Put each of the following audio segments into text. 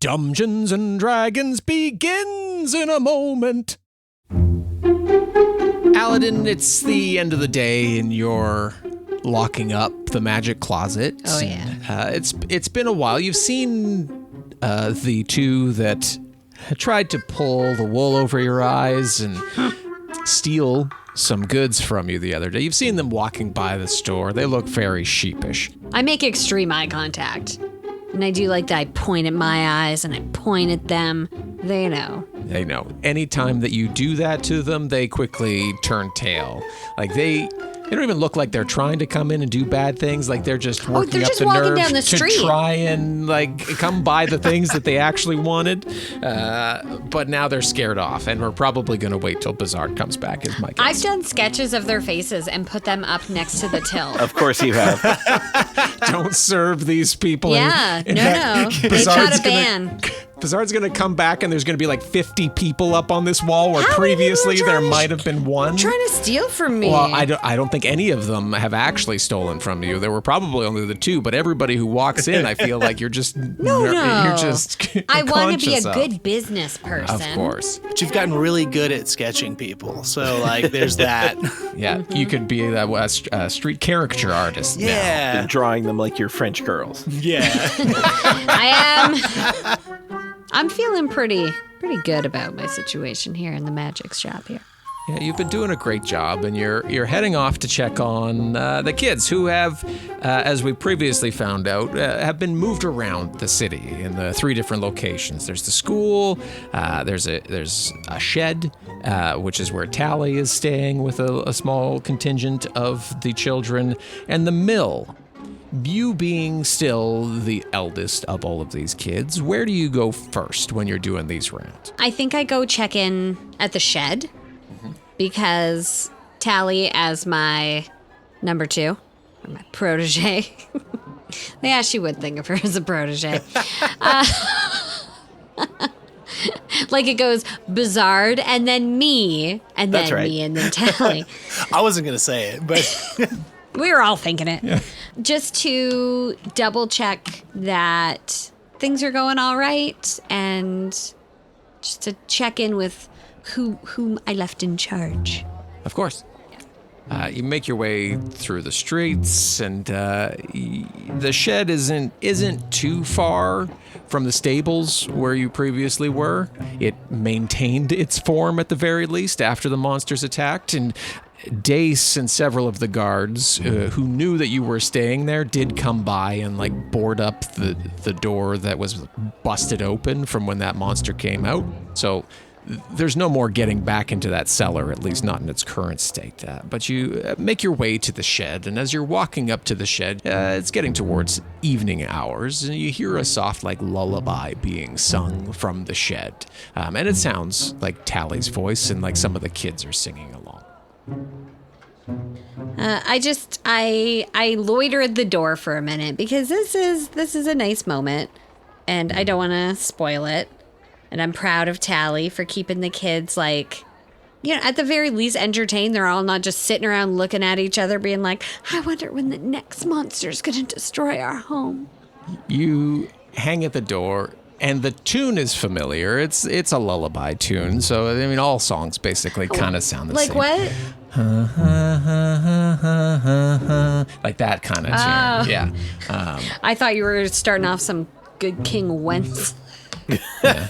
Dumbgeons and Dragons begins in a moment. Alydin, it's the end of the day and you're locking up the magic closet. Oh, yeah. It's been a while. You've seen the two that tried to pull the wool over your eyes and steal some goods from you the other day. You've seen them walking by the store. They look very sheepish. I make extreme eye contact. And I do like that. I point at my eyes and I point at them. They know. They know. Anytime that you do that to them, they quickly turn tail. Like they don't even look like they're trying to come in and do bad things. Like they're just working up the nerve down the street to try and like come by the things that they actually wanted. But now they're scared off, and we're probably going to wait till Bizard comes back. Is my guess. I've done sketches of their faces and put them up next to the till. Of course you have. Don't serve these people. Yeah, no. They shot a ban. Bizard's going to come back and there's going to be like 50 people up on this wall where previously there might have been one. Trying to steal from me. Well, I don't think any of them have actually stolen from you. There were probably only the two, but everybody who walks in, I feel like you're just No. You're just I want to be a conscious of. good business person. Of course. But you've gotten really good at sketching people. So, like, there's that. Yeah, you could be a street caricature artist now. Yeah. And drawing them like you're French girls. Yeah. I'm feeling pretty good about my situation here in the magic shop here. Yeah, you've been doing a great job, and you're heading off to check on the kids who have, as we previously found out, have been moved around the city in the 3 different locations. There's the school, there's a shed, which is where Tally is staying with a small contingent of the children, and the mill. You being still the eldest of all of these kids, where do you go first when you're doing these rounds? I think I go check in at the shed because Tally, as my number 2, or my protege, yeah, she would think of her as a protege. Like it goes Bizard and then me and then me and then Tally. I wasn't going to say it, but... We were all thinking it. Yeah. Just to double check that things are going all right and just to check in with whom I left in charge. Of course. You make your way through the streets, and the shed isn't too far from the stables where you previously were. It maintained its form at the very least after the monsters attacked, and Dace and several of the guards who knew that you were staying there did come by and like board up the door that was busted open from when that monster came out. So there's no more getting back into that cellar, at least not in its current state. But you make your way to the shed, and as you're walking up to the shed, it's getting towards evening hours, and you hear a soft like lullaby being sung from the shed. And it sounds like Tally's voice, and like some of the kids are singing along. I loiter at the door for a minute because this is a nice moment and I don't want to spoil it. And I'm proud of Tally for keeping the kids like, you know, at the very least entertained. They're all not just sitting around looking at each other being like, I wonder when the next monster's going to destroy our home. You hang at the door. And the tune is familiar. It's a lullaby tune. So, I mean, all songs basically kind of sound the same. Like what? Like that kind of tune. Yeah. I thought you were starting off some good King Wentz. Yeah.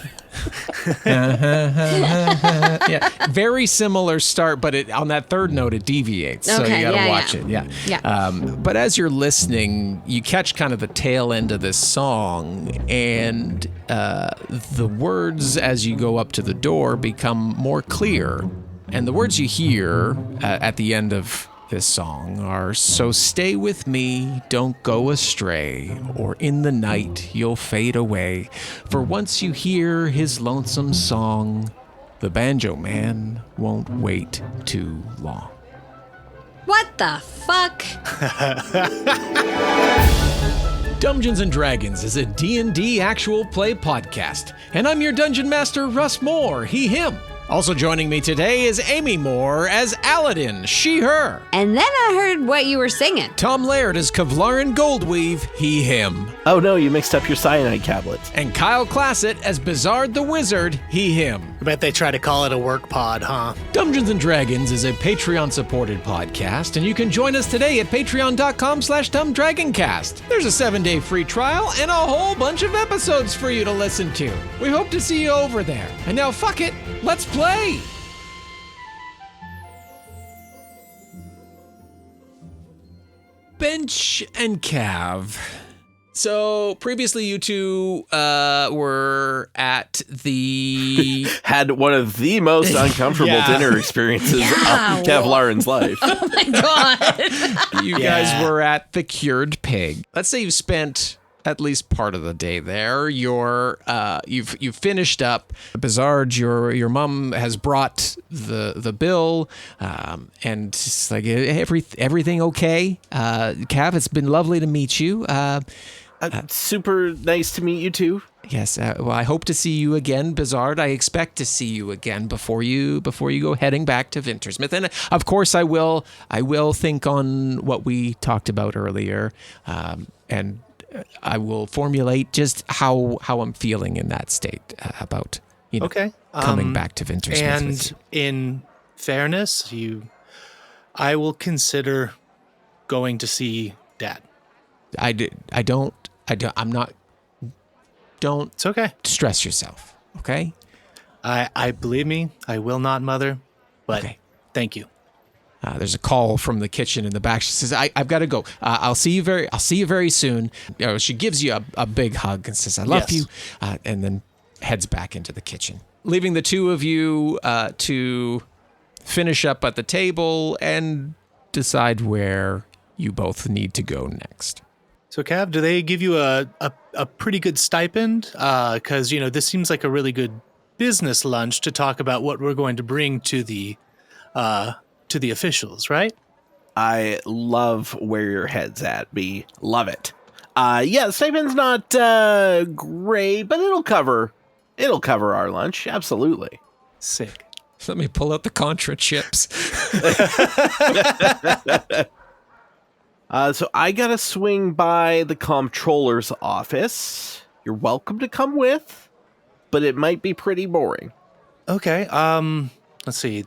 Yeah, very similar start, but on that third note it deviates, so you gotta watch it. Yeah. But as you're listening, you catch kind of the tail end of this song, and the words as you go up to the door become more clear, and the words you hear at the end of this song are, so stay with me, don't go astray, or in the night you'll fade away. For once you hear his lonesome song, the banjo man won't wait too long. What the fuck? Dumbgeons and Dragons is a D&D actual play podcast, and I'm your Dungeon Master, Russ Moore, he, him. Also joining me today is Amy Moore as Alydin, she, her. And then I heard what you were singing. Tom Laird as Kavlaran Goldweave, he, him. Oh no, you mixed up your cyanide tablets. And Kyle Classett as Bizard the Wizard, he, him. I bet they try to call it a work pod, huh? Dumbgeons and Dragons is a Patreon-supported podcast, and you can join us today at patreon.com/dumbdragoncast. There's a 7-day free trial and a whole bunch of episodes for you to listen to. We hope to see you over there. And now, fuck it, let's play! Bench and Cav. So previously you two were at the... Had one of the most uncomfortable dinner experiences of Kavlaran's life. Oh my god. You guys were at the Cured Pig. Let's say you've spent at least part of the day there. You've finished up. Bizard, your mom has brought the bill, and it's like everything okay. Cav, it's been lovely to meet you. Super nice to meet you too. Yes. Well, I hope to see you again, Bizard. I expect to see you again before you go heading back to Vintersmouth. And of course, I will think on what we talked about earlier, and I will formulate just how I'm feeling in that state about coming back to Vintersmouth. And in fairness, I will consider going to see Dad. Don't It's okay. Stress yourself, okay? I believe me, I will not, Mother, but thank you. There's a call from the kitchen in the back. She says, I've got to go. I'll see you very soon. She gives you a big hug and says, I love you, and then heads back into the kitchen, leaving the two of you to finish up at the table and decide where you both need to go next. So, Cav, do they give you a pretty good stipend? Because, this seems like a really good business lunch to talk about what we're going to bring to the officials, right? I love where your head's at, B. Love it. The stipend's not great, but it'll cover our lunch. Absolutely. Sick. Let me pull out the Contra chips. So I gotta swing by the comptroller's office. You're welcome to come with, but it might be pretty boring. Okay. Let's see.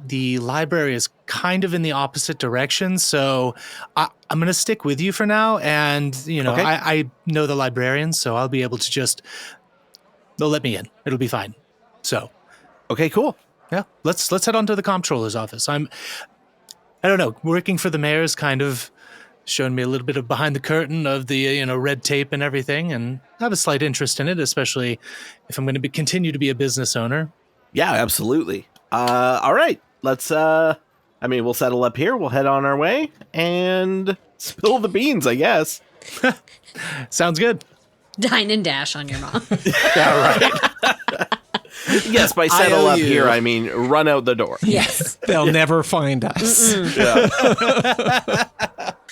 The library is kind of in the opposite direction, so I'm going to stick with you for now. And, I know the librarians, so I'll be able to they'll let me in. It'll be fine. So. Okay, cool. Yeah. Let's head on to the comptroller's office. I don't know, working for the mayor's kind of shown me a little bit of behind the curtain of the, red tape and everything, and I have a slight interest in it, especially if I'm going to continue to be a business owner. Yeah, absolutely. All right, let's, we'll settle up here, we'll head on our way, and spill the beans, I guess. Sounds good. Dine and dash on your mom. Yeah, right. Yes, by settle up here, I mean run out the door. Yes. They'll never find us.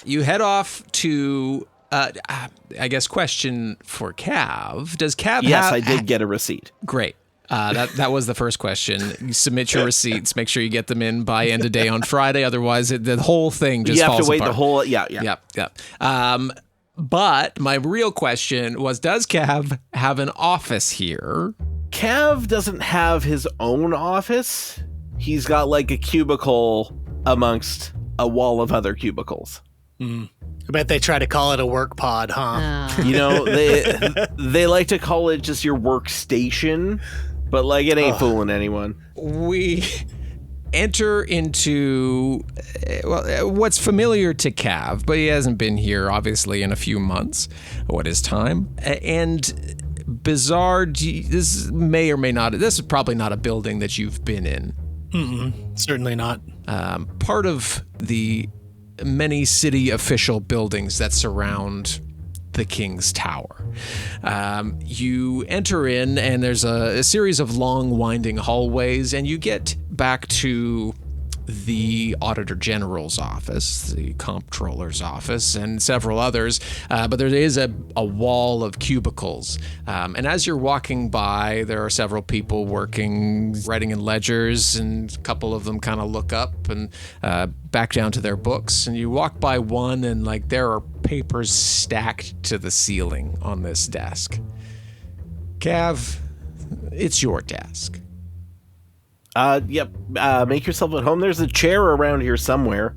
You head off to, I guess, question for Cav. Does Cav Yes, have... I did get a receipt. Great. That was the first question. You submit your receipts. Make sure you get them in by end of day on Friday. Otherwise, the whole thing just falls apart. You have to wait the whole... Yeah. Yep. But my real question was, does Cav have an office here? Cav doesn't have his own office. He's got like a cubicle amongst a wall of other cubicles. I bet they try to call it a work pod, huh? They like to call it just your workstation, but like it ain't fooling anyone. We enter into what's familiar to Cav, but he hasn't been here obviously in a few months. What is time? And Bizard, this may or may not. This is probably not a building that you've been in. Certainly not. Part of the many city official buildings that surround the King's Tower. You enter in, and there's a series of long, winding hallways, and you get back to the Auditor General's office, the Comptroller's office, and several others, but there is a wall of cubicles. And as you're walking by, there are several people working, writing in ledgers, and a couple of them kind of look up and back down to their books. And you walk by one, and like there are papers stacked to the ceiling on this desk. Cav, it's your desk. Yep. Make yourself at home. There's a chair around here somewhere.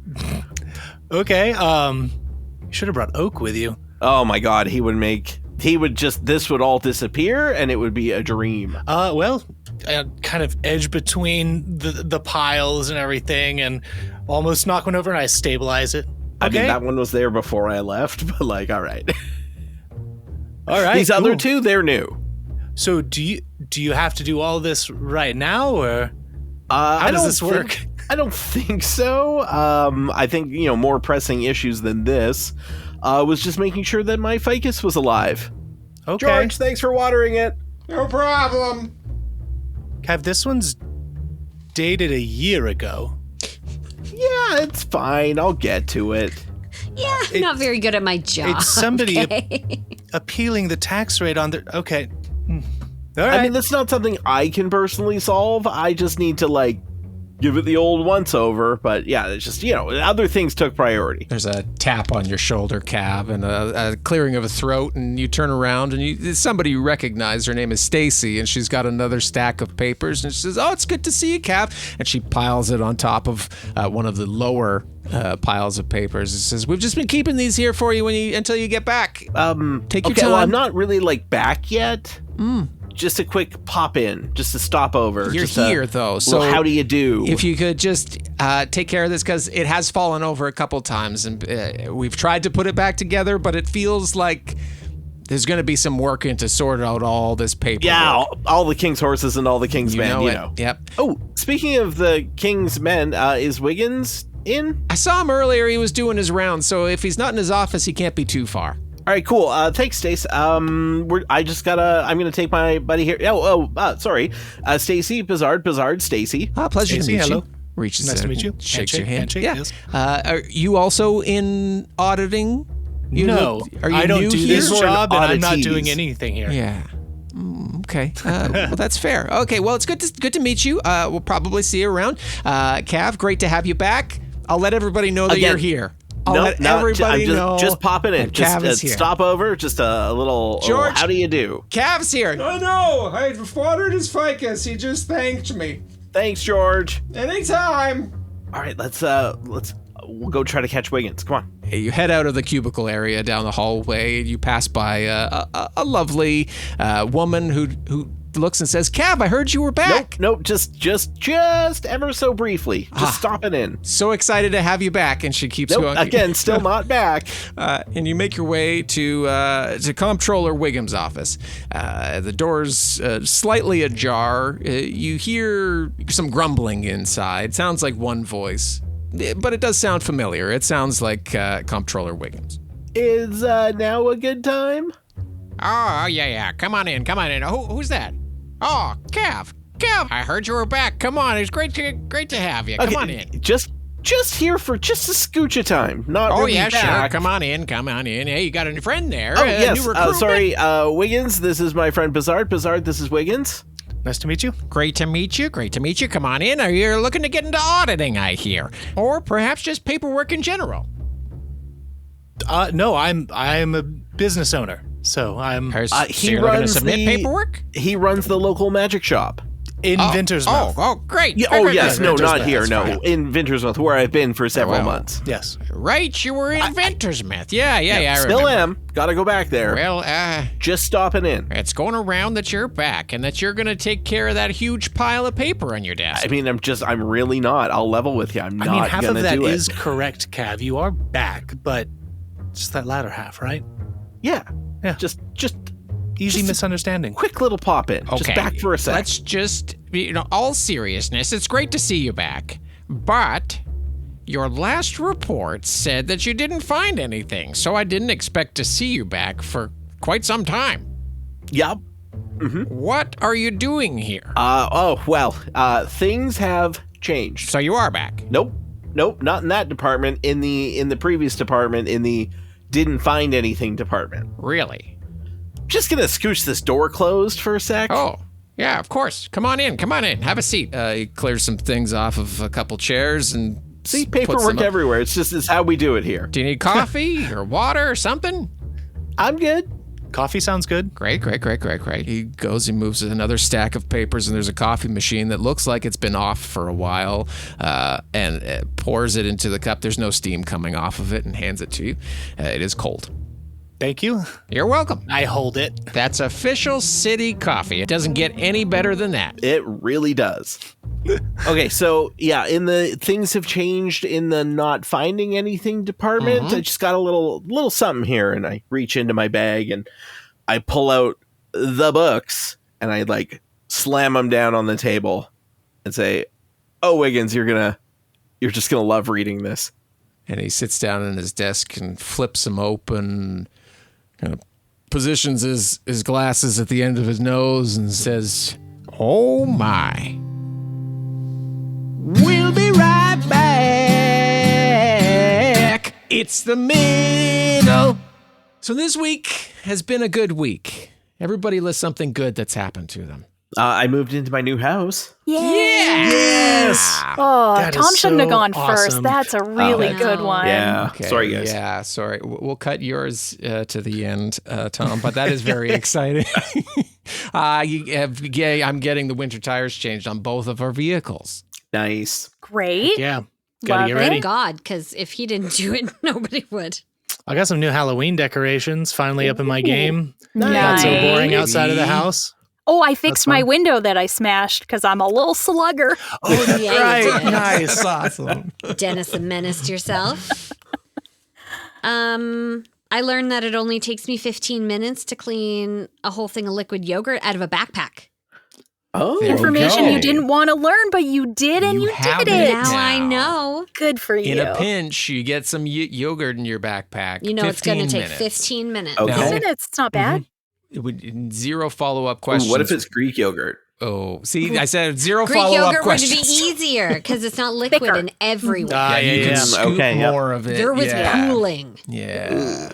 Okay. You should have brought Oak with you. Oh my God. This would all disappear and it would be a dream. Well, kind of edge between the piles and everything and almost knock one over and I stabilize it. I Okay. mean, that one was there before I left, but like, all right. All right. These other cool. two, they're new. So do you have to do all this right now or how does this work? I don't think so. I think, more pressing issues than this was just making sure that my ficus was alive. Okay. George, thanks for watering it. No problem. Cav, this one's dated a year ago. Yeah, it's fine. I'll get to it. Yeah, I'm not very good at my job. It's somebody okay? appealing the tax rate on their... Okay. All right. I mean, that's not something I can personally solve. I just need to, give it the old once over. But yeah, it's just, other things took priority. There's a tap on your shoulder, Cav, and a clearing of a throat, and you turn around, and somebody you recognize. Her name is Stacy, and she's got another stack of papers, and she says, "Oh, it's good to see you, Cav." And she piles it on top of one of the lower piles of papers. It says, "We've just been keeping these here for you until you get back. Take your time." Well, I'm not really back yet. Just a quick pop in, just to stop over. You're just here, though, so how do you do? If you could just take care of this, because it has fallen over a couple times, and we've tried to put it back together, but it feels like there's going to be some work in to sort out all this paperwork. Yeah, all the king's horses and all the king's men, you know. Yep. Oh, speaking of the king's men, is Wiggans in? I saw him earlier. He was doing his rounds, so if he's not in his office, he can't be too far. All right, cool. Thanks, Stace. I'm gonna take my buddy here. Sorry. Stacy, Bizard, Stacy. Pleasure Stacy, to meet hello. you. Reaches Nice to in, meet you. Shakes Handshake, your hand. handshake, Yeah. yes. Are you also in auditing? No, Are you I don't new do here? this Or job, and I'm not oddities. doing anything here. Yeah. Okay. Well, that's fair. Okay. Well, it's good to meet you. We'll probably see you around. Cav, great to have you back. I'll let everybody know that Again, you're here. I'll let I'm everybody know. just popping in. Cav is Just here. stop over. Just a little. George. How do you do? Cav's here. I know. I watered his ficus. He just thanked me. Thanks, George. Anytime. All right, let's we'll go try to catch Wiggins. Come on. You head out of the cubicle area down the hallway, and you pass by a lovely woman who looks and says, "Cav, I heard you were back." Nope. Just ever so briefly. Just stopping in. So excited to have you back, and she keeps Nope. going. Again, still not back. And you make your way to Comptroller Wiggans' office. The door's slightly ajar. You hear some grumbling inside. Sounds like one voice, but it does sound familiar. It sounds like Comptroller Wiggans. Is now a good time? Oh, yeah. Come on in. Who's that? Oh, Cav, I heard you were back. Come on, it's great to have you. Come on in. Just here for just a scooch of time. Not Oh, really yeah, sure. back. Come on in. Hey, you got a new friend there. Oh, a yes. New recruitment. Sorry, Wiggins. This is my friend Bizard. Bizard, this is Wiggins. Nice to meet you. Great to meet you. Come on in. Are you looking to get into auditing, I hear? Or perhaps just paperwork in general? No, I'm a business owner, so I'm So He you're looking to runs submit the paperwork? He runs the local magic shop. in Vintersmouth. Oh, great. Yeah, Great, yes. great, No, great. not here. That's No, fine. in Vintersmouth, where I've been for several Well, months. Yes. Right, you were in Vintersmouth. Yeah, I Still remember. am. Got to go back there. Well, Just stopping in. it's going around that you're back and that you're going to take care of that huge pile of paper on your desk. I mean, I'm really not. I'll level with you. I'm I not mean, half gonna of that do is it. correct, Cav. You are back, but just that latter half, right? Yeah. Yeah. Just Easy Just- misunderstanding. quick little pop in. Okay, Just back for a sec. Let's just, all seriousness, it's great to see you back. But your last report said that you didn't find anything, so I didn't expect to see you back for quite some time. Yep. What are you doing here? Well, things have changed. So you are back. Nope, not in that department. In the previous department, in the didn't find anything department. Really? Just gonna scooch this door closed for a sec. Oh, yeah, of course. Come on in. Have a seat. He clears some things off of a couple chairs and See, puts paperwork them up. everywhere. It's how we do it here. Do you need coffee or water or something? I'm good. Coffee sounds good. Great. He goes, he moves another stack of papers, and there's a coffee machine that looks like it's been off for a while, and pours it into the cup. There's no steam coming off of it, and hands it to you. It is cold. Thank you. You're welcome. I hold it. That's official city coffee. It doesn't get any better than that. It really does. Okay, so yeah, in the things have changed in the not finding anything department. I just got a little something here, and I reach into my bag and I pull out the books and I like slam them down on the table and say, "Oh, Wiggans, you're just gonna love reading this." And he sits down at his desk and flips them open, kind of positions his glasses at the end of his nose and says, Oh my. "We'll be right back. It's the middle." So this week has been a good week. Everybody lists something good that's happened to them. I moved into my new house. Yes. Oh, That is Tom shouldn't have so gone first. awesome. That's a really good one. Yeah. Okay, Sorry, guys. Yeah, sorry. We'll cut yours to the end, Tom, but that is very exciting. I'm getting the winter tires changed on both of our vehicles. Nice. Great. Yeah. Gotta Love get it. ready. Thank God, because if he didn't do it, nobody would. I got some new Halloween decorations finally up in my game. Nice. Not so boring outside of the house. Oh, I fixed my fun. window that I smashed because I'm a little slugger. Oh, that's Yeah, you right. did. Nice. Awesome. Dennis the Menace yourself. I learned that it only takes me 15 minutes to clean a whole thing of liquid yogurt out of a backpack. Oh, Information okay. you didn't want to learn, but you did, and you have did it it. Now I Now. know. Good for you. In a pinch, you get some yogurt in your backpack. You know it's going to 15 take minutes. 15 minutes. Okay. 15 minutes. It's not bad. It would zero follow-up Ooh, questions. what if it's Greek yogurt? Oh, see, I said zero Greek follow-up yogurt questions. would be easier because it's not liquid Thicker. in every way. Ah, you can yeah. scoop Okay, yep. more of it. There was yeah. pooling. Yeah.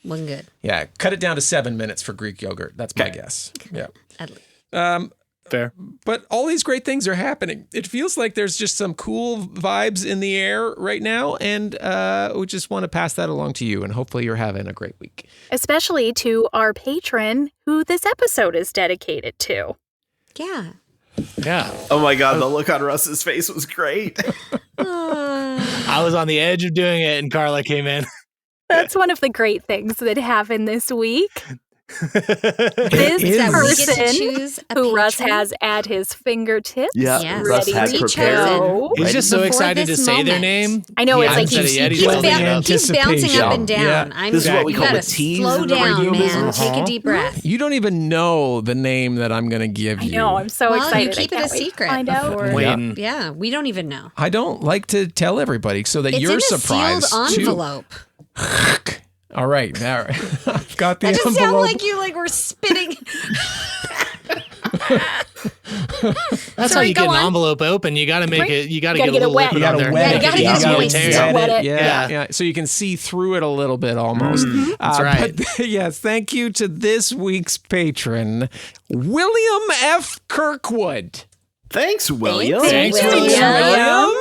Wasn't good. Yeah, cut it down to 7 minutes for Greek yogurt. That's my guess. Yeah. At least. Fair. But all these great things are happening. It feels like there's just some cool vibes in the air right now, and we just want to pass that along to you, and hopefully you're having a great week. Especially to our patron who this episode is dedicated to. Yeah. Yeah. Oh my god, the look on Russ's face was great. I was on the edge of doing it, and Carla came in. That's one of the great things that happened this week. This That we get to person choose a who Russ patron. has at his fingertips. Yeah, Yes. Russ had Ready to prepared. go. He's just so Before excited to this say their moment. name. I know, He it's like hasn't said it yet. he's He's ba- holding it up. He's bouncing up and down. Yeah. I'm This is what we you call gotta the tease slow in the down, radio man. business. Take a deep breath. You don't even know the name that I'm going to give I you. know, I'm so Well, excited. you keep I it a can't wait to secret find out. before- I'm waiting. Yeah, we don't even know. I don't like to tell everybody so that It's you're in a surprised sealed too. envelope. All right, now I've got the That just envelope. sounds like you were spitting. That's how Sorry, you go get an on. envelope open. You got to make it. You got to Gotta get a get it little wet. liquid You on gotta there. wet it. You gotta get it moist. tear Wet it. Yeah. So you can see through it a little bit almost. That's right. But yes, thank you to this week's patron, William F. Kirkwood. Thanks, William. Thanks, William.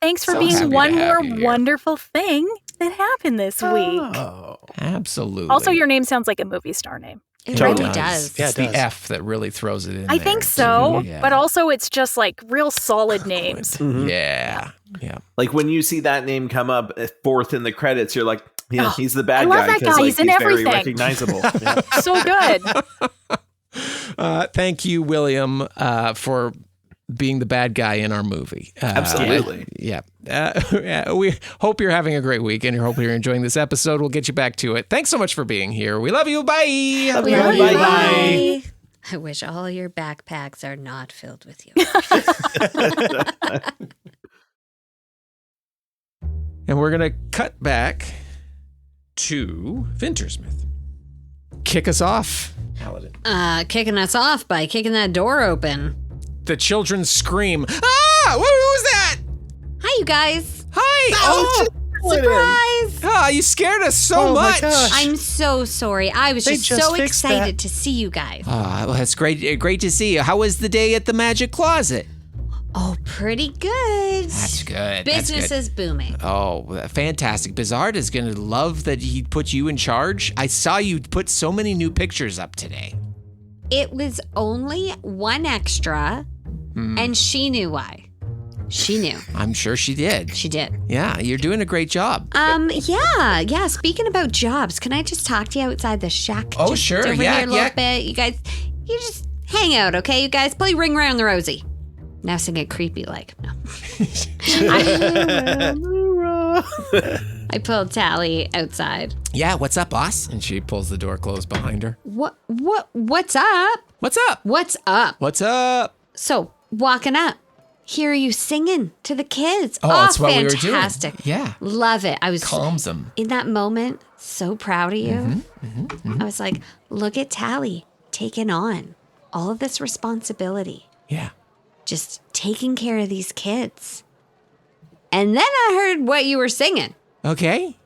Thanks for So being happy one to have more you here. wonderful thing that happened this week. Oh. Absolutely. Also, your name sounds like a movie star name. It Totally really does. Yeah, It's it the does. F that really throws it in I there, think so, too. Yeah. but also it's just like real solid names. Mhm. Yeah. Yeah. Like when you see that name come up fourth in the credits, you're like, yeah, Oh, he's the bad I love guy that because guy. like, He's in very everything. recognizable. Yeah. So good. Thank you, William, for being the bad guy in our movie. Absolutely. Yeah. We hope you're having a great week and hope you're enjoying this episode. We'll get you back to it. Thanks so much for being here. We love you. Bye. We love you. Bye. Bye. I wish all your backpacks are not filled with you. And we're going to cut back to Vintersmouth. Kick us off, Alydin. Kicking us off by kicking that door open. The children scream, "Ah! What was that? Hi, you guys. Hi. Surprise! Oh, you scared us so much. My gosh. I'm so sorry. I was They just just so fixed excited that. to see you guys. Well, that's great. Great to see you. How was the day at the Magic Closet? Oh, pretty good. That's good. Business is booming. Oh, fantastic. Bizard is going to love that he put you in charge. I saw you put so many new pictures up today. It was only one extra, and she knew why. She knew. I'm sure she did. She did. Yeah, you're doing a great job. Yeah. Speaking about jobs, can I just talk to you outside the shack? Oh, Just sure. Over Yeah, here a little yeah. bit. You guys, you just hang out, okay? You guys play Ring Around the Rosie. Now sing it creepy like. No. I pulled Tally outside. Yeah, what's up, boss? And she pulls the door closed behind her. What's up? What's up? What's up? What's up? So, walking up. Hear you singing to the kids. Oh, that's what we were doing. Fantastic. Yeah. Love it. I was Calms them. in that moment so proud of you. I was like, look at Tally taking on all of this responsibility, Yeah. just taking care of these kids. And then I heard what you were singing. Okay.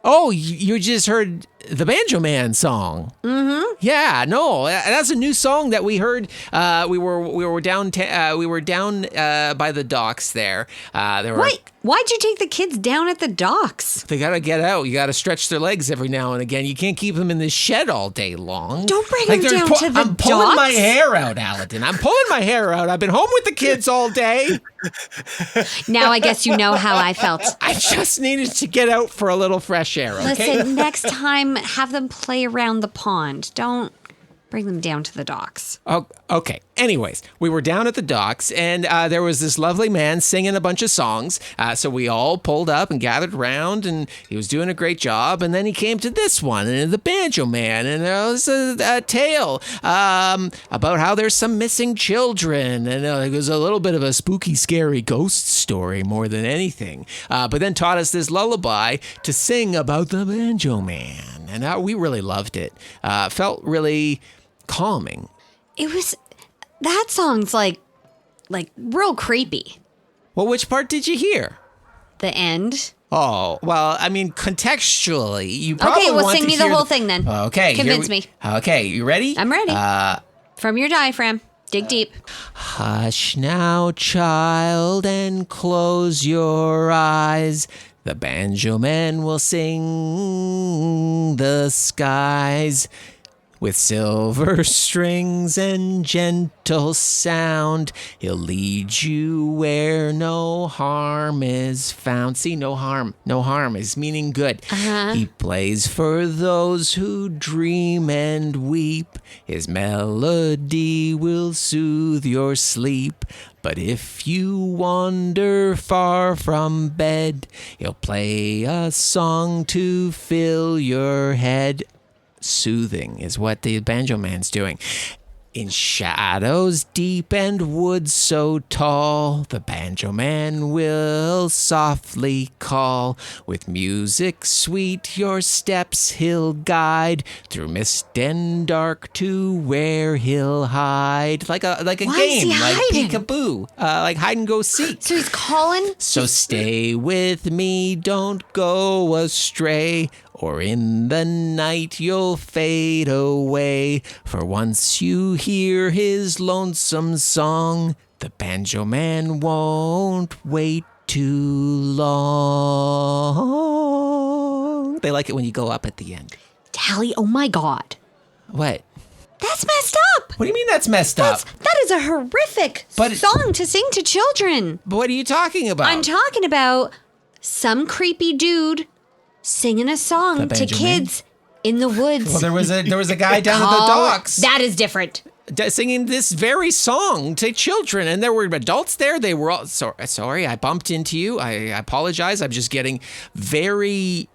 Oh, you just heard the Banjo Man song. Mm-hmm. Yeah, no, that's a new song that we heard. We were down by the docks there. Wait, why'd you take the kids down at the docks? They gotta get out. You gotta stretch their legs every now and again. You can't keep them in this shed all day long. Don't bring them they're down to the I'm pulling my docks. hair out, Alydin. I'm pulling my hair out. I've been home with the kids all day. Now I guess you know how I felt. I just needed to get out for a little fresh air. Okay. Listen, next time have them play around the pond. Don't bring them down to the docks. Oh, okay. Anyways, we were down at the docks, and there was this lovely man singing a bunch of songs. So we all pulled up and gathered around, and he was doing a great job. And then he came to this one, and the Banjo Man, and there was a tale about how there's some missing children, and it was a little bit of a spooky, scary ghost story more than anything. But then taught us this lullaby to sing about the Banjo Man, and we really loved it. Felt really calming. That song's like real creepy. Well, which part did you hear? The end. Oh, well, I mean, contextually, you probably Okay, well, want sing to me the hear whole thing then. Okay. Convince me. Okay, you ready? I'm ready. From your diaphragm. Dig deep. Hush now, child, and close your eyes. The Banjo Man will sing the skies. With silver strings and gentle sound, he'll lead you where no harm is found. See, no harm is meaning good. He plays for those who dream and weep. His melody will soothe your sleep. But if you wander far from bed, he'll play a song to fill your head. Soothing is what the Banjo Man's doing. In shadows deep and woods so tall, the Banjo Man will softly call. With music sweet your steps he'll guide, through mist and dark to where he'll hide. Like a Why is game, he like hiding? peekaboo, like hide and go seek. So he's calling? So stay with me, don't go astray, or in the night you'll fade away. For once you hear his lonesome song, the Banjo Man won't wait too long. They like it when you go up at the end. Tally, oh my God. What? That's messed up. What do you mean that's messed up? That is a horrific song to sing to children. But what are you talking about? I'm talking about some creepy dude singing a song to Banjo kids in the woods. Well, there was a guy down at the docks. That is different. Singing this very song to children, and there were adults there. They were all sorry. I bumped into you. I apologize. I'm just getting very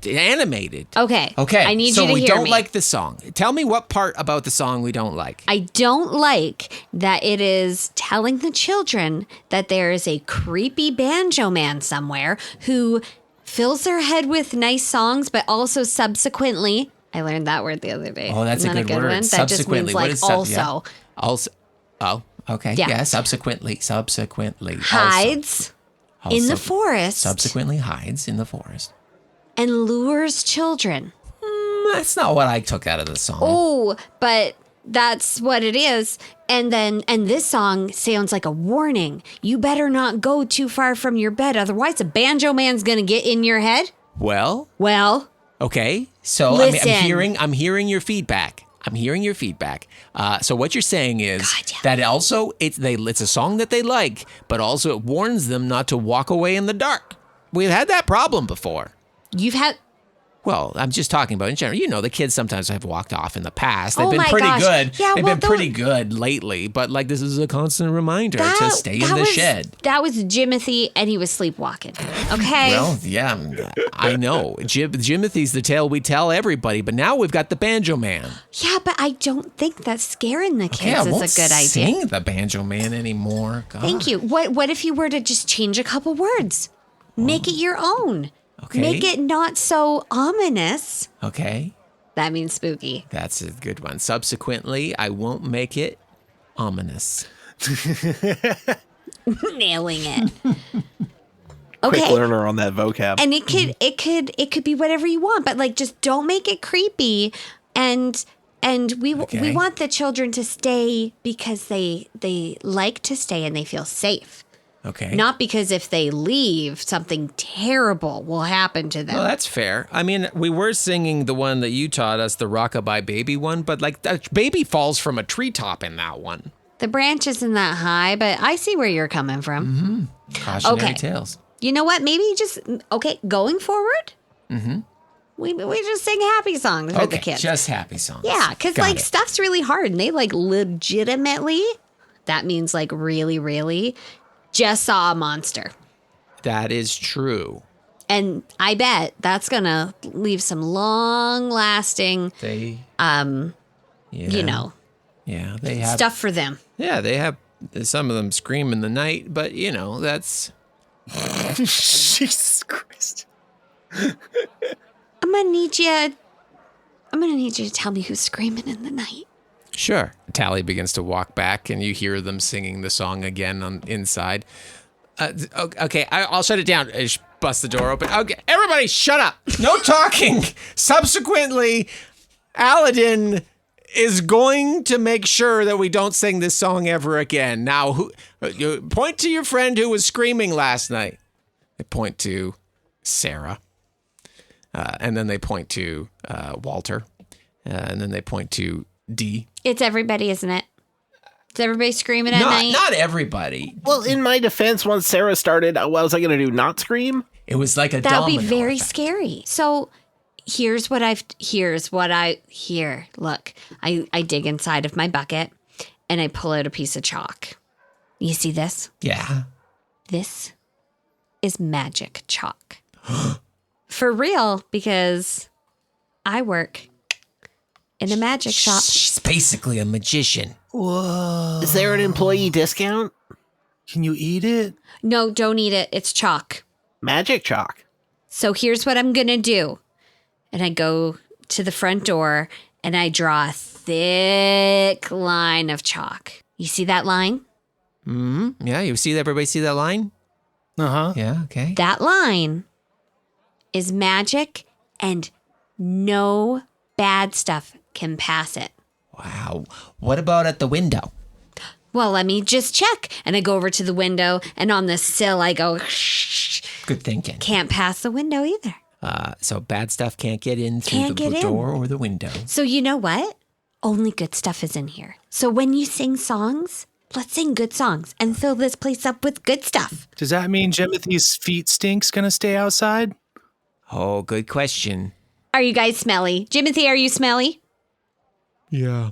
animated. Okay. I need you to hear me. So we don't like the song. Tell me what part about the song we don't like. I don't like that it is telling the children that there is a creepy Banjo Man somewhere who fills their head with nice songs, but also subsequently, I learned that word the other day. Oh, that's Isn't a that good word. one? That just means What like is also. yeah. Also. Oh, Okay. Yeah. Yeah. Subsequently. Hides in the Also forest. Subsequently hides in the forest. And lures children. That's not what I took out of the song. Oh, but that's what it is. And this song sounds like a warning. You better not go too far from your bed, otherwise a banjo man's gonna get in your head. Well, Okay. So Listen. I'm hearing your feedback. So what you're saying is that also it's a song that they like, but also it warns them not to walk away in the dark. We've had that problem before. Well, I'm just talking about in general. You know, the kids sometimes have walked off in the past. They've been pretty good. Yeah, They've been pretty good lately, but like this is a constant reminder to stay in the shed. That was Jimothy, and he was sleepwalking. Okay. Well, yeah, I know. Jimothy's the tale we tell everybody, but now we've got the Banjo Man. Yeah, but I don't think that scaring the kids I is won't a good idea. sing the Banjo Man anymore. God. Thank you. What if you were to just change a couple words? Make it your own. Okay. Make it not so ominous. Okay. That means spooky. That's a good one. Subsequently, I won't make it ominous. Nailing it. Quick Okay. learner on that vocab. And it could be whatever you want, but like just don't make it creepy. And we want the children to stay because they like to stay and they feel safe. Okay. Not because if they leave, something terrible will happen to them. Well, that's fair. I mean, we were singing the one that you taught us, the Rockabye Baby one, but like that baby falls from a treetop in that one. The branch isn't that high, but I see where you're coming from. Cautionary tales. You know what? Maybe going forward, we just sing happy songs for the kids. Just happy songs. Yeah, because Got it. stuff's really hard, and they legitimately, that means really, really, just saw a monster. That is true. And I bet that's going to leave some long-lasting, They, yeah, they have stuff for them. Yeah, they have some of them scream in the night, but that's Jesus Christ. I'm going to need you to tell me who's screaming in the night. sure. Tally begins to walk back, and you hear them singing the song again on inside. Okay, I'll shut it down. I bust the door open. Okay, everybody, shut up. No talking. Subsequently, Alydin is going to make sure that we don't sing this song ever again. Now, you point to your friend who was screaming last night. They point to Sarah. And then they point to Walter. And then they point to D. It's everybody, isn't it? Is everybody screaming at night? Not everybody. Well, in my defense, once Sarah started, what was I going to do? Not scream? It was like a That would be domino very effect. scary. So here's what I hear. Look, I dig inside of my bucket and I pull out a piece of chalk. You see this? Yeah. This is magic chalk. For real, because I work in a magic shop. She's basically a magician. Whoa. Is there an employee discount? Can you eat it? No, don't eat it. It's chalk. Magic chalk. So here's what I'm going to do. And I go to the front door and I draw a thick line of chalk. You see that line? Mm-hmm. Yeah, everybody see that line? Uh-huh. Yeah, okay. That line is magic and no bad stuff can pass it. Wow. What about at the window? Well, let me just check. And I go over to the window and on the sill I go, Good thinking. can't pass the window either. So bad stuff can't get in through Can't the get in. door or the window. So you know what? Only good stuff is in here. So when you sing songs, let's sing good songs and fill this place up with good stuff. Does that mean Jimothy's feet stink's gonna stay outside? Oh, good question. Are you guys smelly? Jimothy, are you smelly? Yeah.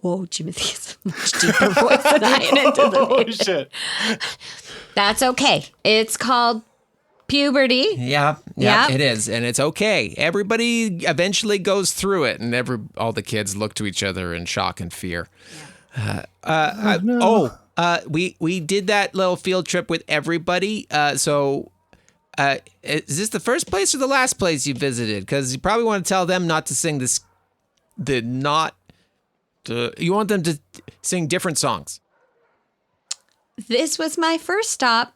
Whoa, Jimothy has a much deeper voice than I am into the Oh shit. That's okay. It's called puberty. Yeah, Yeah. it is. And it's okay. Everybody eventually goes through it, and all the kids look to each other in shock and fear. We did that little field trip with everybody. Is this the first place or the last place you visited? Because you probably want to tell them not to sing this. You want them to sing different songs. This was my first stop,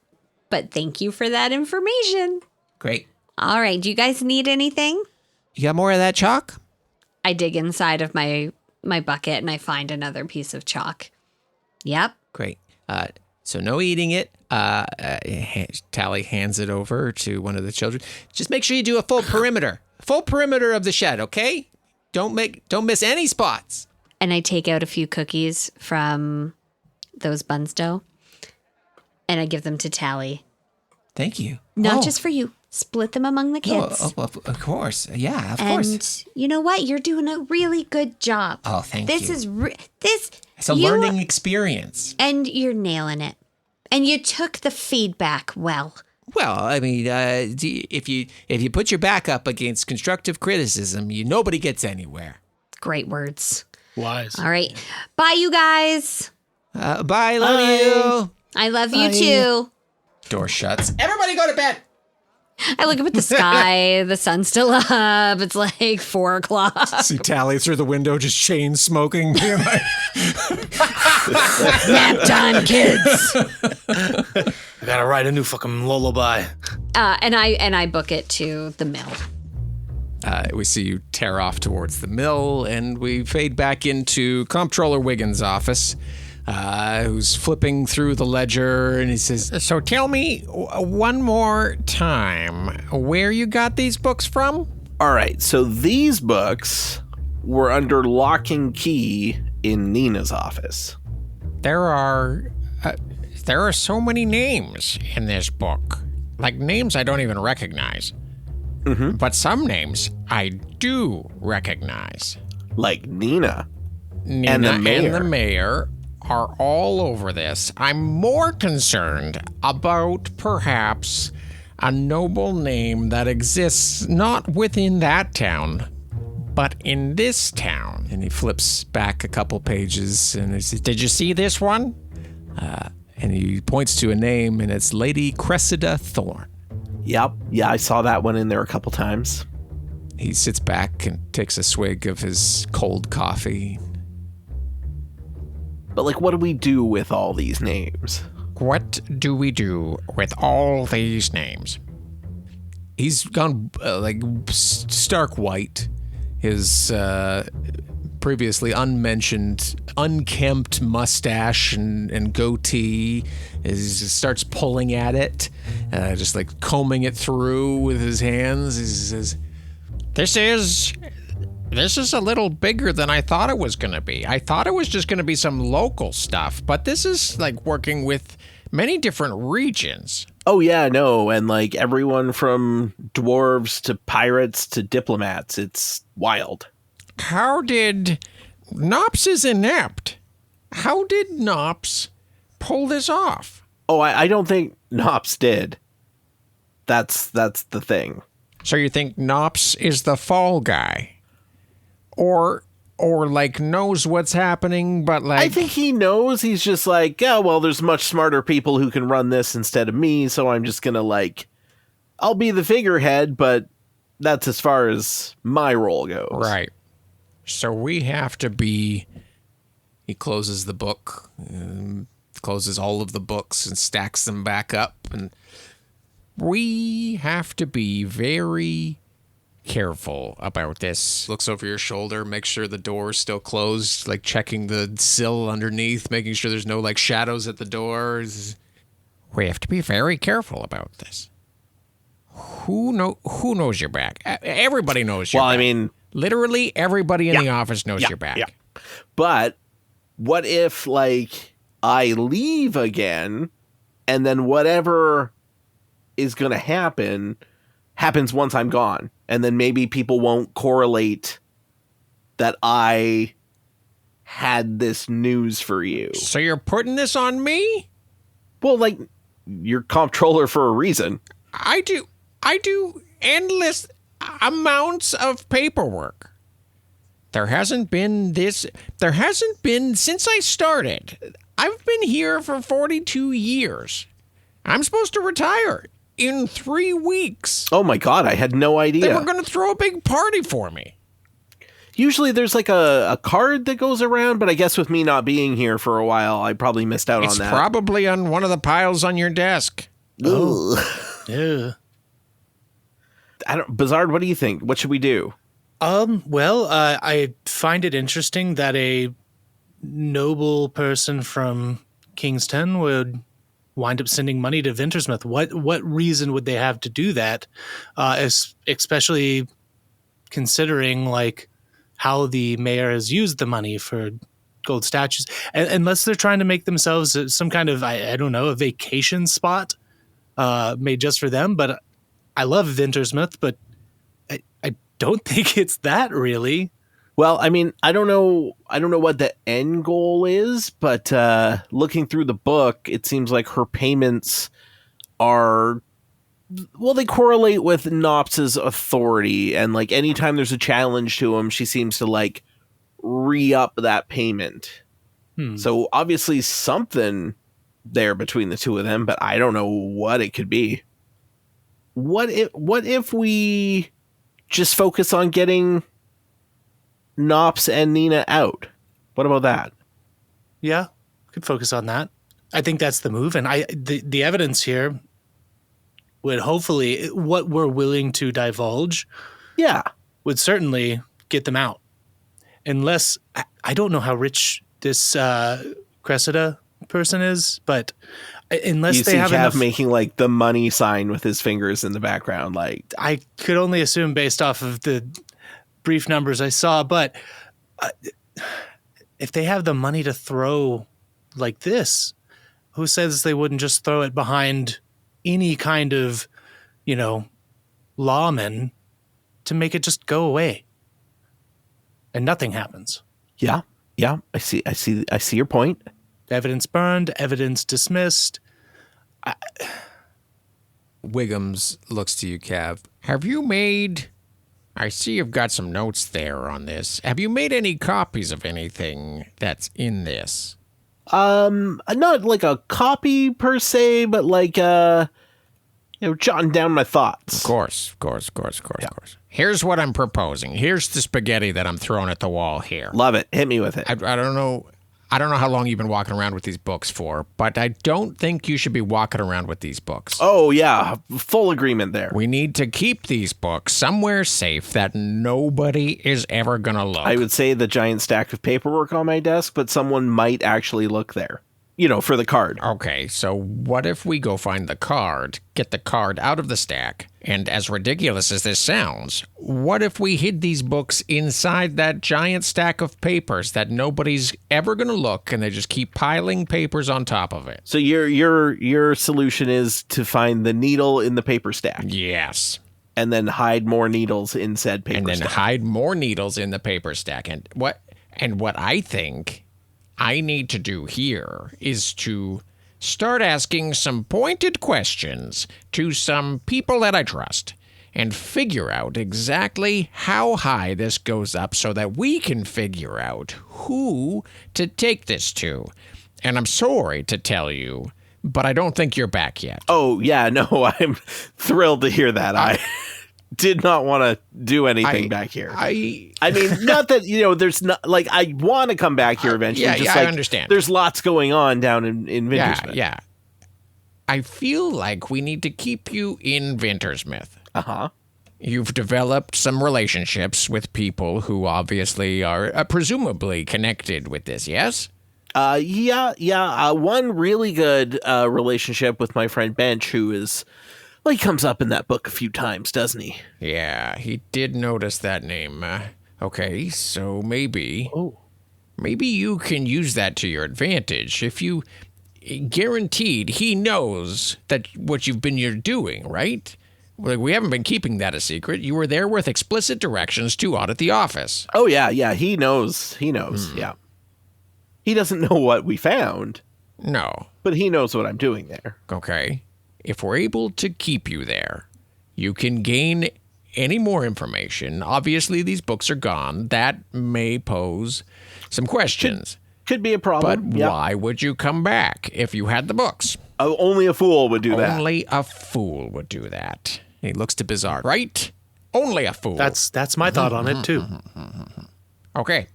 but thank you for that information. Great. All right, do you guys need anything? You got more of that chalk? I dig inside of my bucket and I find another piece of chalk. Yep. Great. So no eating it. Tally hands it over to one of the children. Just make sure you do a full perimeter. Full perimeter of the shed, okay? Don't miss any spots. And I take out a few cookies from those buns dough and I give them to Tally. Thank you. Not just for you. Split them among the kids. No, of course. Yeah, of course. And you know what? You're doing a really good job. Oh, thank you. This is It's a learning experience. And you're nailing it. And you took the feedback well. Well, I mean, if you put your back up against constructive criticism, nobody gets anywhere. Great words. Wise. All right. Bye, you guys. Bye, love you. I love you too. Door shuts. Everybody go to bed. I look up at the sky. The sun's still up. It's like 4:00. See Tally through the window, just chain smoking. Being like, Nap time, kids. I gotta write a new fucking lullaby. And I book it to the mill. we see you tear off towards the mill, and we fade back into Comptroller Wiggans' office, who's flipping through the ledger, and he says, So tell me one more time where you got these books from? All right, so these books were under lock and key in Nina's office. There are so many names in this book. Like names I don't even recognize. Mm-hmm. But some names I do recognize. Like Nina Nina and the mayor are all over this. I'm more concerned about perhaps a noble name that exists not within that town, but in this town. and he flips back a couple pages, and he says, Did you see this one? and he points to a name, and it's Lady Cressida Thorne. Yep. Yeah, I saw that one in there a couple times. He sits back and takes a swig of his cold coffee. But, like, what do we do with all these names? What do we do with all these names? He's gone stark white. His previously unmentioned unkempt mustache and goatee starts pulling at it, just like combing it through with his hands. He says, This is a little bigger than I thought it was going to be. I thought it was just going to be some local stuff, but this is like working with many different regions. Oh, yeah, no, and, like, everyone from dwarves to pirates to diplomats. It's wild. How did... Nops is inept. How did Nops pull this off? Oh, I don't think Nops did. That's the thing. So you think Nops is the fall guy? Or like knows what's happening, but like... I think he knows. He's just like, yeah, well, there's much smarter people who can run this instead of me, so I'm just gonna, like... I'll be the figurehead, but that's as far as my role goes. Right. So we have to be... he closes the book, closes all of the books and stacks them back up, and We have to be very careful about this. looks over your shoulder, makes sure the door's still closed, like checking the sill underneath, making sure there's no like shadows at the doors. We have to be very careful about this. Who knows your back? Everybody knows your back. Well, I mean... Literally everybody in the office knows your back. Yeah. But what if, like, I leave again, and then whatever is going to happens once I'm gone, and then maybe people won't correlate that I had this news for you. So you're putting this on me? Well, like, you're comptroller for a reason. I do endless amounts of paperwork. There hasn't been since I started. I've been here for 42 years. I'm supposed to retire in 3 weeks. Oh my God, I had no idea. They were going to throw a big party for me. Usually there's like a card that goes around, but I guess with me not being here for a while, I probably missed out on that. It's probably on one of the piles on your desk. Oh. Yeah. Bizard, what do you think? What should we do? Well, I find it interesting that a noble person from Kingston would wind up sending money to Vintersmouth. What reason would they have to do that? Especially considering like how the mayor has used the money for gold statues, unless they're trying to make themselves some kind of, I don't know, a vacation spot made just for them. But I love Vintersmouth, but I don't think it's that really. Well, I mean, I don't know what the end goal is, but looking through the book, it seems like her payments are, well, they correlate with Nops's authority, and like anytime there's a challenge to him, she seems to like re-up that payment. So obviously something there between the two of them, but I don't know what it could be. What if we just focus on getting Nops and Nina out? What about that? Yeah, could focus on that. I think that's the move, and the evidence here would hopefully, what we're willing to divulge, would certainly get them out. Unless, I don't know how rich this Cressida person is, but unless you they see have Cav enough, making like the money sign with his fingers in the background, like I could only assume based off of the brief numbers I saw, but if they have the money to throw like this, who says they wouldn't just throw it behind any kind of, lawman to make it just go away and nothing happens? Yeah, I see your point. Evidence burned, evidence dismissed. Wiggums looks to you, Cav. Have you made... I see you've got some notes there on this. Have you made any copies of anything that's in this? Not like a copy per se, but like jotting down my thoughts. Of course. Here's what I'm proposing. Here's the spaghetti that I'm throwing at the wall here. Love it. Hit me with it. I don't know how long you've been walking around with these books for, but I don't think you should be walking around with these books. Oh, yeah. Full agreement there. We need to keep these books somewhere safe that nobody is ever going to look. I would say the giant stack of paperwork on my desk, but someone might actually look there. For the card. Okay, so what if we go find the card, get the card out of the stack, and as ridiculous as this sounds, what if we hid these books inside that giant stack of papers that nobody's ever going to look, and they just keep piling papers on top of it? So your solution is to find the needle in the paper stack. Yes. And then hide more needles in said paper stack. And then hide more needles in the paper stack. And what I think I need to do here is to start asking some pointed questions to some people that I trust and figure out exactly how high this goes up so that we can figure out who to take this to. And I'm sorry to tell you, but I don't think you're back yet. Oh, yeah, no, I'm thrilled to hear that. I did not want to do anything back here. I mean, not that, there's not, like, I want to come back here eventually. I understand. There's lots going on down in Vintersmouth. Yeah. I feel like we need to keep you in Vintersmouth. Uh-huh. You've developed some relationships with people who obviously are presumably connected with this, yes? Yeah. One really good relationship with my friend Bench, who is... Well, he comes up in that book a few times, doesn't he? Yeah, he did notice that name. Okay, so maybe you can use that to your advantage. If you guaranteed he knows that what you're doing, right? Like, we haven't been keeping that a secret. You were there with explicit directions to audit the office. Oh, yeah, he knows, yeah. He doesn't know what we found. No. But he knows what I'm doing there. Okay. If we're able to keep you there, you can gain any more information. Obviously, these books are gone. That may pose some questions. Could be a problem. But why would you come back if you had the books? Only a fool would do that. Only a fool would do that. He looks to Bizard, right? Only a fool. That's my thought on it, too. Okay.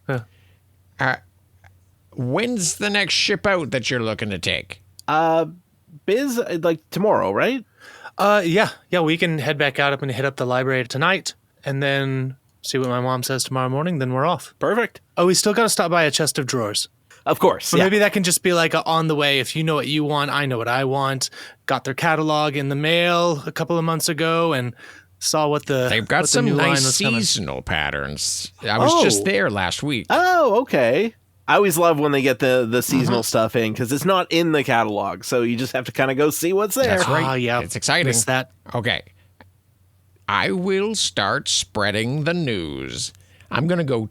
When's the next ship out that you're looking to take? Biz, like tomorrow, right? Yeah, we can head back out. I'm going to hit up the library tonight and then see what my mom says tomorrow morning. Then we're off. Perfect. Oh, we still got to stop by a chest of drawers. Of course. But maybe that can just be like on the way. If you know what you want, I know what I want. Got their catalog in the mail a couple of months ago and saw what They've got what some the new line nice was coming. seasonal patterns. I was just there last week. Oh, okay. I always love when they get the seasonal stuff in because it's not in the catalog, so you just have to kind of go see what's there. That's right. Ah, yeah. It's exciting. Missed that. Okay. I will start spreading the news. I'm gonna go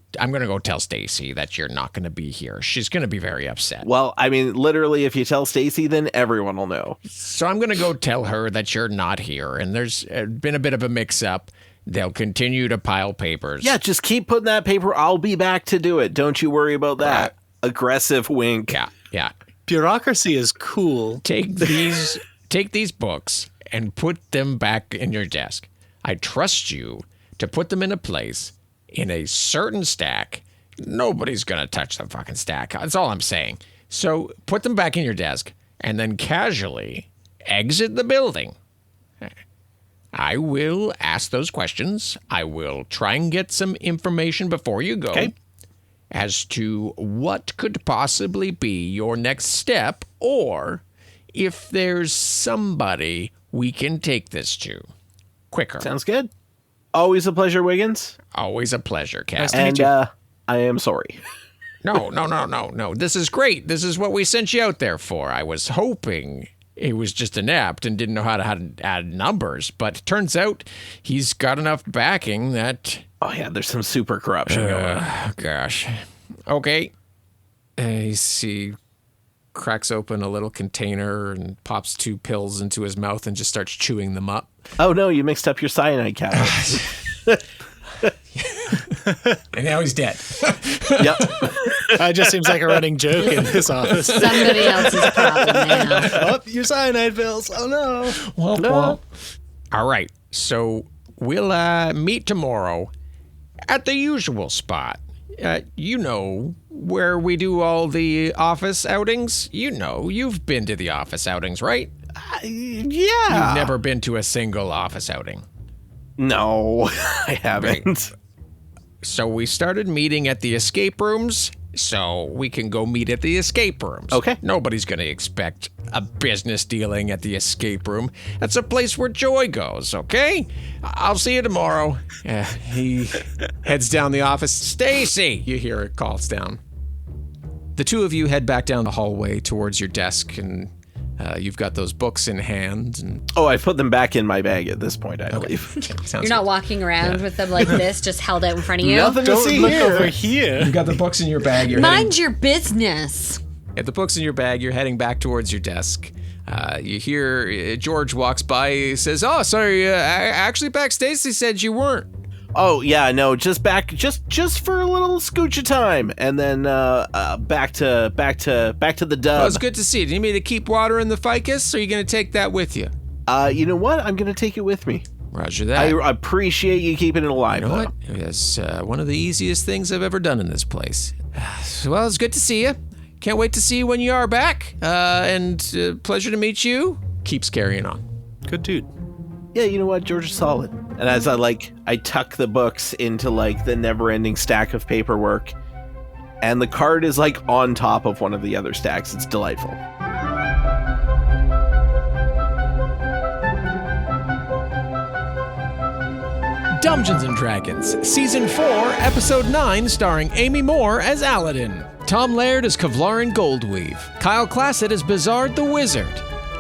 tell Stacy that you're not gonna be here. She's gonna be very upset. Well, I mean, literally, if you tell Stacy, then everyone will know. So I'm gonna go tell her that you're not here, and there's been a bit of a mix-up. They'll continue to pile papers. Yeah, just keep putting that paper. I'll be back to do it. Don't you worry about that. Aggressive wink. Yeah. Bureaucracy is cool. Take these books and put them back in your desk. I trust you to put them in a place in a certain stack. Nobody's going to touch the fucking stack. That's all I'm saying. So put them back in your desk and then casually exit the building. I will ask those questions. I will try and get some information before you go as to what could possibly be your next step or if there's somebody we can take this to quicker. Sounds good. Always a pleasure, Wiggans. Always a pleasure, Cap. And I am sorry. No. This is great. This is what we sent you out there for. I was hoping he was just inept and didn't know how to add numbers, but it turns out he's got enough backing that... Oh, yeah, there's some super corruption going on. Gosh. Okay. He cracks open a little container and pops 2 pills into his mouth and just starts chewing them up. Oh, no, you mixed up your cyanide cabinet. And now he's dead. Yep. That just seems like a running joke in this office. Somebody else's problem now. Oh, your cyanide pills. Oh, no. Well. All right. So we'll meet tomorrow at the usual spot. You know where we do all the office outings? You know, you've been to the office outings, right? Yeah. You've never been to a single office outing. No, I haven't. So we started meeting at the escape rooms, so we can go meet at the escape rooms. Okay. Nobody's going to expect a business dealing at the escape room. That's a place where joy goes, okay? I'll see you tomorrow. He heads down the office. Stacy! You hear it calls down. The two of you head back down the hallway towards your desk, and you've got those books in hand. And Oh, I put them back in my bag at this point, I believe. You're not walking around with them like this, just held out in front of you. Nothing to see Look here. over here. You've got the books in your bag. You're Mind your business. At the books in your bag, you're heading back towards your desk. You hear George walks by. He says, "Oh, sorry. Actually, back Stacy said you weren't." Oh, yeah, no, just for a little scooch of time, and then back to the dub. Well, it's good to see you. Do you need me to keep watering the ficus, or are you going to take that with you? You know what? I'm going to take it with me. Roger that. I appreciate you keeping it alive. You know what? It's one of the easiest things I've ever done in this place. Well, it's good to see you. Can't wait to see you when you are back. And pleasure to meet you. Keeps carrying on. Good dude. Yeah, you know what? George is solid. And as I tuck the books into the never-ending stack of paperwork, and the card is on top of one of the other stacks. It's delightful. Dumbgeons and Dragons, Season 4, Episode 9, starring Amy Moore as Alydin, Tom Laird as Kavlaran Goldweave, Kyle Classett as Bizard the Wizard,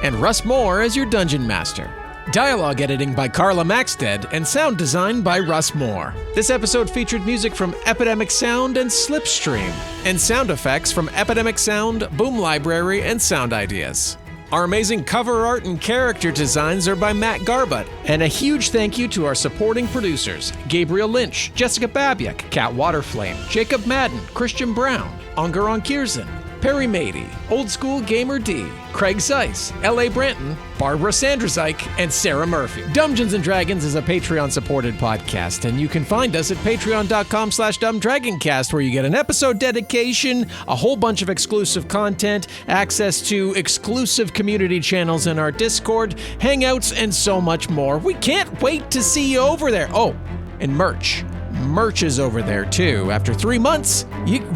and Russ Moore as your Dungeon Master. Dialogue editing by Carla Maxted and sound design by Russ Moore. This episode featured music from Epidemic Sound and Slipstream, and sound effects from Epidemic Sound, Boom Library, and Sound Ideas. Our amazing cover art and character designs are by Matt Garbutt. And a huge thank you to our supporting producers, Gabriel Lynch, Jessica Babiak, Kat Waterflame, Jacob Madden, Christian Brown, Ungaron Kiersen, Perry Mady, Old School Gamer D, Craig Seiss, L.A. Branton, Barbara Sanderzyk, and Sarah Murphy. Dumbgeons and Dragons is a Patreon-supported podcast, and you can find us at patreon.com/dumbdragoncast, where you get an episode dedication, a whole bunch of exclusive content, access to exclusive community channels in our Discord, hangouts, and so much more. We can't wait to see you over there. Oh, and merch. Merch is over there, too. After 3 months,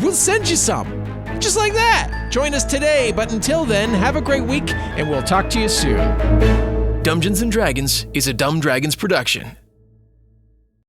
we'll send you some. Just like that. Join us today, but until then, have a great week, and we'll talk to you soon. Dumbgeons and Dragons is a Dumb Dragons production